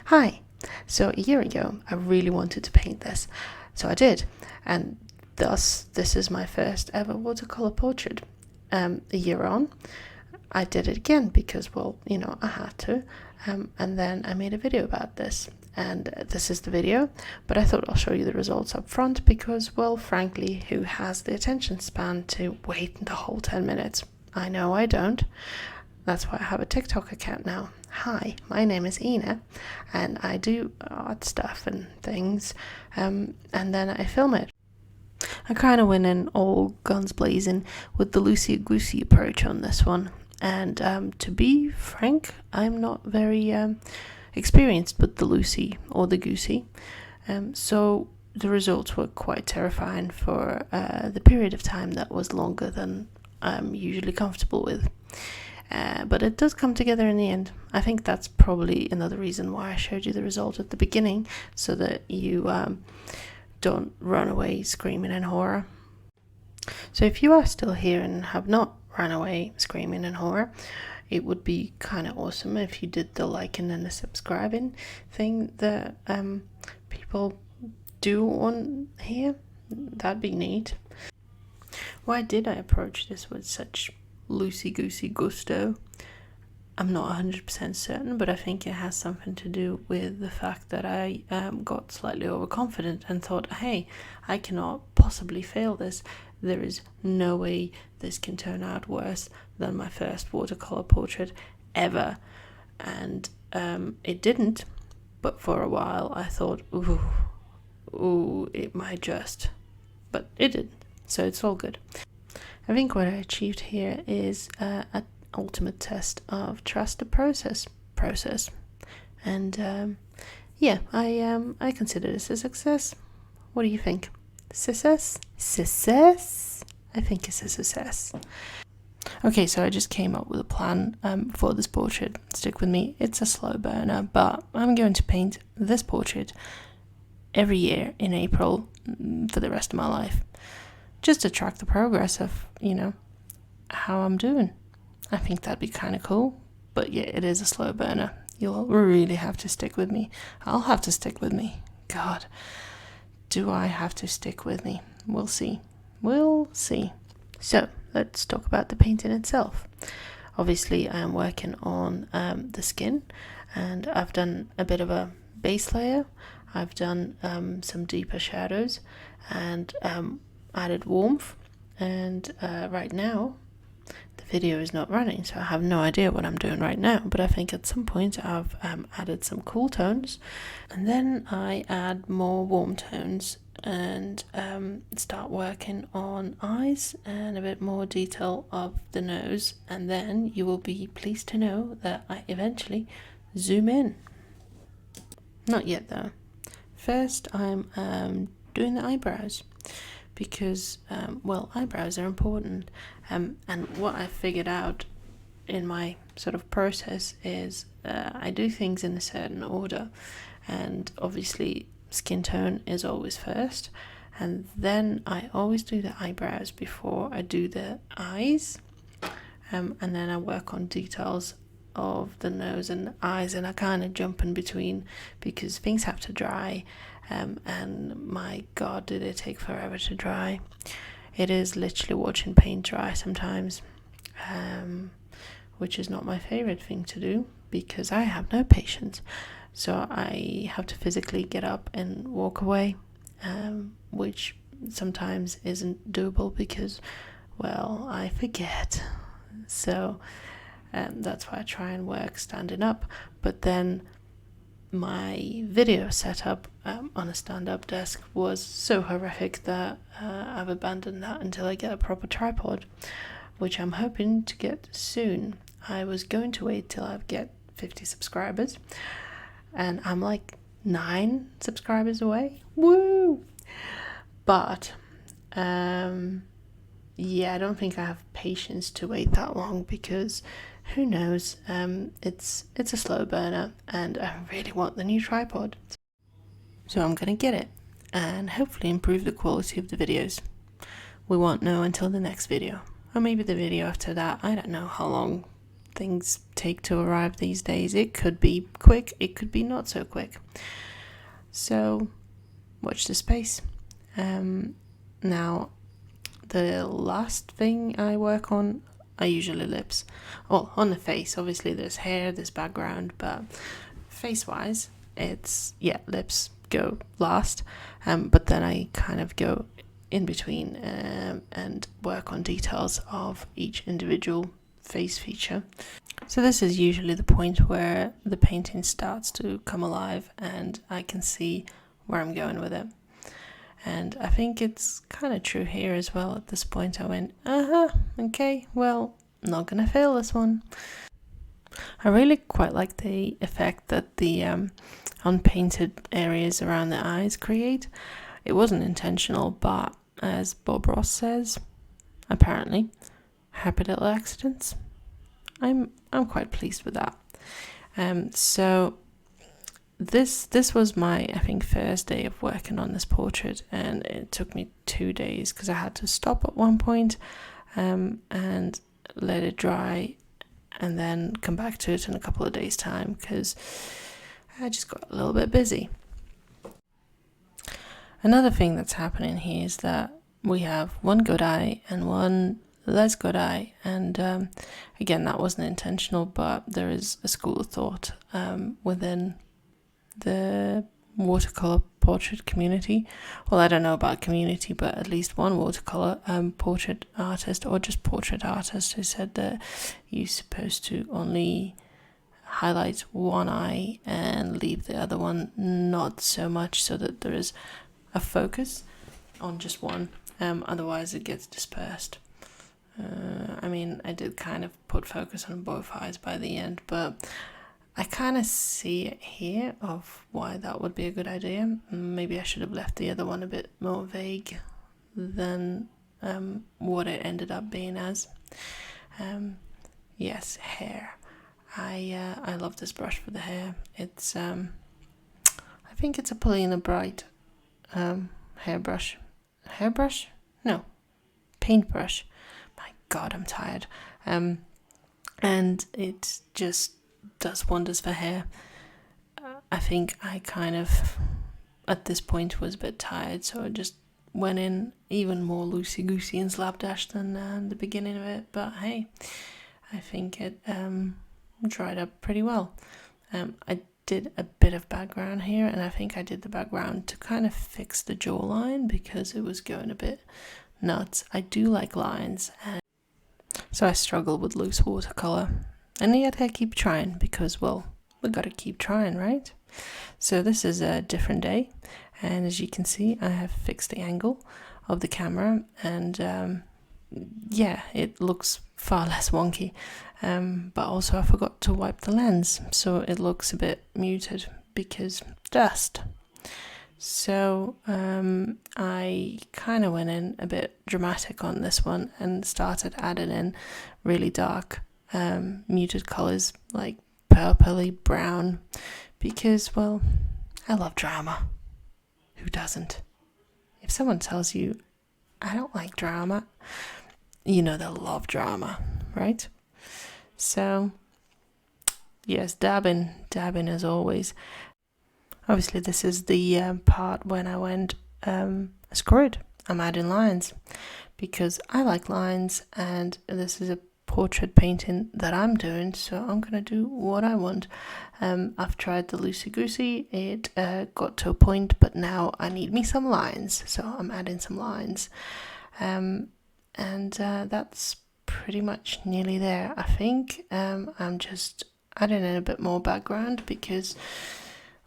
Hi! So a year ago I really wanted to paint this, so I did, and thus this is my first ever watercolour portrait. A year on, I did it again because, well, I had to, and then I made a video about this, and this is the video, but I thought I'll show you the results up front because, well, frankly, who has the attention span to wait the whole 10 minutes? I know I don't. That's why I have a TikTok account now. Hi, my name is Ina, and I do art stuff and things, and then I film it. I kind of went in all guns blazing with the loosey-goosey approach on this one, and to be frank, I'm not very experienced with the loosey or the goosey, so the results were quite terrifying for the period of time that was longer than I'm usually comfortable with. But it does come together in the end. I think that's probably another reason why I showed you the result at the beginning, so that you don't run away screaming in horror. So if you are still here and have not run away screaming in horror, it would be kind of awesome if you did the liking and the subscribing thing that people do on here. That'd be neat. Why did I approach this with such loosey-goosey gusto? I'm not 100% certain, but I think it has something to do with the fact that I got slightly overconfident and thought, hey, I cannot possibly fail this. There is no way this can turn out worse than my first watercolor portrait ever. And it didn't, but for a while I thought, ooh, it might just. But it didn't, so it's all good. I think what I achieved here is an ultimate test of trust the process, and yeah, I consider this a success. What do you think? Success? I think it's a success. Okay, so I just came up with a plan for this portrait. Stick with me. It's a slow burner, but I'm going to paint this portrait every year in April for the rest of my life, just to track the progress of, how I'm doing. I think that'd be kind of cool, but yeah, it is a slow burner. You'll really have to stick with me. I'll have to stick with me. God, do I have to stick with me? We'll see. So, let's talk about the painting itself. Obviously, I am working on the skin, and I've done a bit of a base layer. I've done some deeper shadows and added warmth, and right now the video is not running, so I have no idea what I'm doing right now, but I think at some point I've added some cool tones, and then I add more warm tones and start working on eyes and a bit more detail of the nose, and then you will be pleased to know that I eventually zoom in. Not yet though. First I'm doing the eyebrows, because eyebrows are important, and what I figured out in my sort of process is I do things in a certain order, and obviously skin tone is always first, and then I always do the eyebrows before I do the eyes, and then I work on details of the nose and the eyes, and I kind of jump in between because things have to dry, and my god, did it take forever to dry. It is literally watching paint dry sometimes, which is not my favorite thing to do because I have no patience, so I have to physically get up and walk away, which sometimes isn't doable because, well, I forget. So that's why I try and work standing up, but then my video setup on a stand-up desk was so horrific that I've abandoned that until I get a proper tripod, which I'm hoping to get soon. I was going to wait till I get 50 subscribers, and I'm like 9 subscribers away. Woo! But yeah, I don't think I have patience to wait that long because who knows, it's a slow burner and I really want the new tripod. So I'm gonna get it and hopefully improve the quality of the videos. We won't know until the next video, or maybe the video after that. I don't know how long things take to arrive these days. It could be quick, it could be not so quick. So watch the space. Now, the last thing I work on are usually lips. Well, on the face, obviously there's hair, there's background, but face-wise, it's, lips go last. But then I kind of go in between and work on details of each individual face feature. So this is usually the point where the painting starts to come alive and I can see where I'm going with it. And I think it's kind of true here as well. At this point I went, okay, well, not gonna fail this one. I really quite like the effect that the unpainted areas around the eyes create. It wasn't intentional, but as Bob Ross says, apparently, happy little accidents. I'm quite pleased with that. So this was my, I think, first day of working on this portrait, and it took me 2 days because I had to stop at one point and let it dry and then come back to it in a couple of days' time because I just got a little bit busy. Another thing that's happening here is that we have one good eye and one less good eye, and again, that wasn't intentional, but there is a school of thought within the watercolor portrait community. Well, I don't know about community, but at least one watercolor portrait artist, or just portrait artist, who said that you're supposed to only highlight one eye and leave the other one not so much, so that there is a focus on just one, otherwise it gets dispersed. I mean, I did kind of put focus on both eyes by the end, but I kind of see it here of why that would be a good idea. Maybe I should have left the other one a bit more vague than what it ended up being as. Yes, hair. I love this brush for the hair. It's I think it's a Polina Bright hairbrush. Hairbrush? No, paintbrush. My God, I'm tired. And it just does wonders for hair. I think I kind of, at this point, was a bit tired, so I just went in even more loosey-goosey and slapdash than the beginning of it. But hey, I think it dried up pretty well. I did a bit of background here, and I think I did the background to kind of fix the jawline because it was going a bit nuts. I do like lines, and so I struggle with loose watercolor, and yet I keep trying because, well, we gotta keep trying, right? So this is a different day, and as you can see, I have fixed the angle of the camera, and yeah, it looks far less wonky, but also I forgot to wipe the lens, so it looks a bit muted because dust. So I kind of went in a bit dramatic on this one and started adding in really dark muted colors like purpley brown because, well, I love drama. Who doesn't? If someone tells you I don't like drama, you know they'll love drama, right? So yes, dabbing as always. Obviously this is the part when I went screw it, I'm adding lines because I like lines, and this is a portrait painting that I'm doing, so I'm gonna do what I want. I've tried the loosey-goosey, it got to a point, but now I need me some lines, so I'm adding some lines, and that's pretty much nearly there. I think I'm just adding in a bit more background because,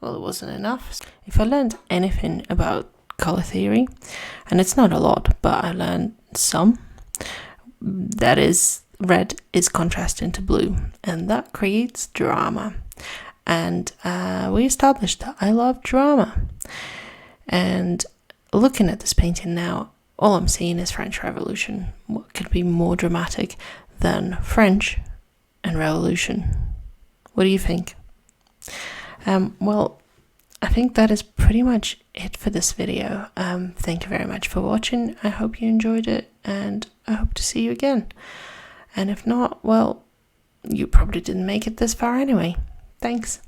well, it wasn't enough. If I learned anything about color theory, and it's not a lot, but I learned some, that is, red is contrasting to blue, and that creates drama. And we established that I love drama. And looking at this painting now, all I'm seeing is French Revolution. What could be more dramatic than French and Revolution? What do you think? Well, I think that is pretty much it for this video. Thank you very much for watching. I hope you enjoyed it, and I hope to see you again. And if not, well, you probably didn't make it this far anyway. Thanks.